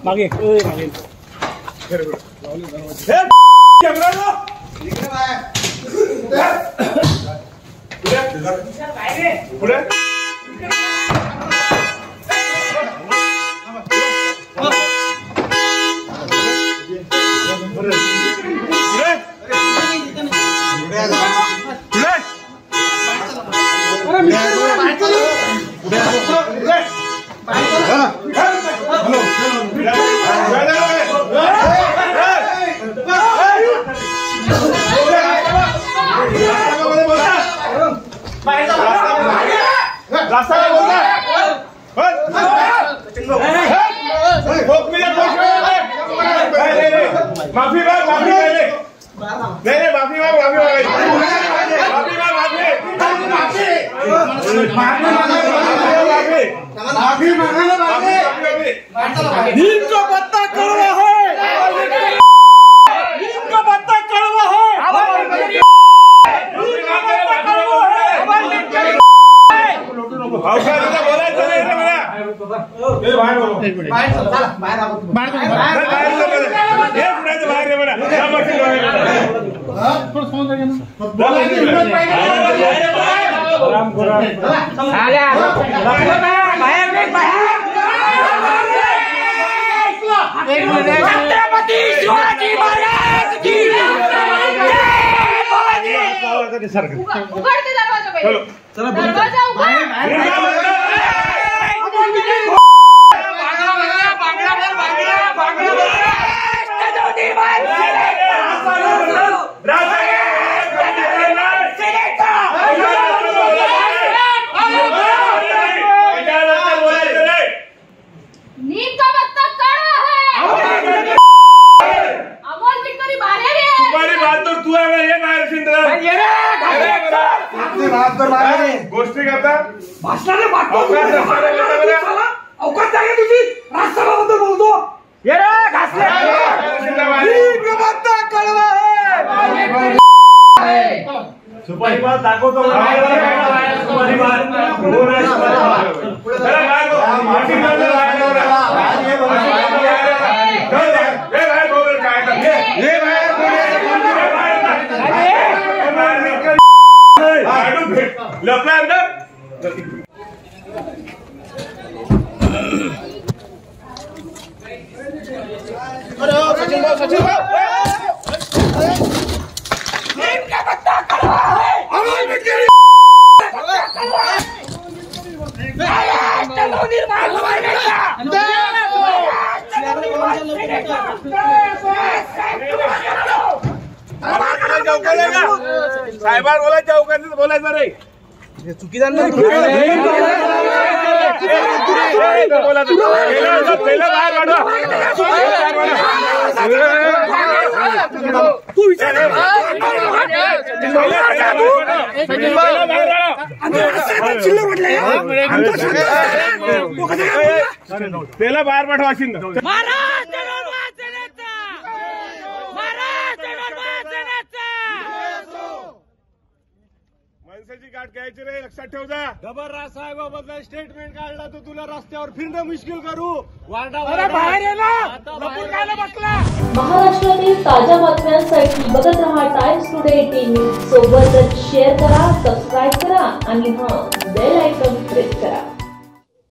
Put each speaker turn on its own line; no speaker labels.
मागे मागे माफी मांग माफी नहीं माफी मांग नीम का पत्ता कड़वा है, नीम का पत्ता कड़वा है, छत्रपति शिवाजी महाराज की उघडते दरवाजा पहिले दरवाजा उघड नीम का पत्ता कड़वा है। अमोल विक्टोरी बाहेर आहे। तुम्हारी बात तो तू आहे ये बाहेर सिंद्रा ये रे बात कर बाहेर गोष्टी करता भाषणाने वाटतो अवकाश आहे तुझी राष्ट्राबद्दल बोलतो ये रे घासले नीम का पत्ता कड़वा है। सुपारी बात दाखवतो सुपारी बात चला माफी मांग लपला अंदर सचिन भाऊ नीम का पत्ता कड़वा है। अमोल विक्टोरी साहेबांना बोलायचं अवकाशात बोलायचं रे चुकीदार नाही पहिला बाहेर काढा त्याला बाहेर पाठवा असेल माणसाची गाठ घ्यायची रे लक्षात ठेव जा जबरराज साहेबाबद्दल स्टेटमेंट काढला तर तुला रस्त्यावर फिरणं मुश्किल करू बाहेर
महाराष्ट्रातील ताज्या बातम्यांसाठी बघत रहा टाइम्स टुडे 18 न्यूज सोबतच शेअर करा, सबस्क्राईब करा आणि बेल आयकॉन प्रेस करा।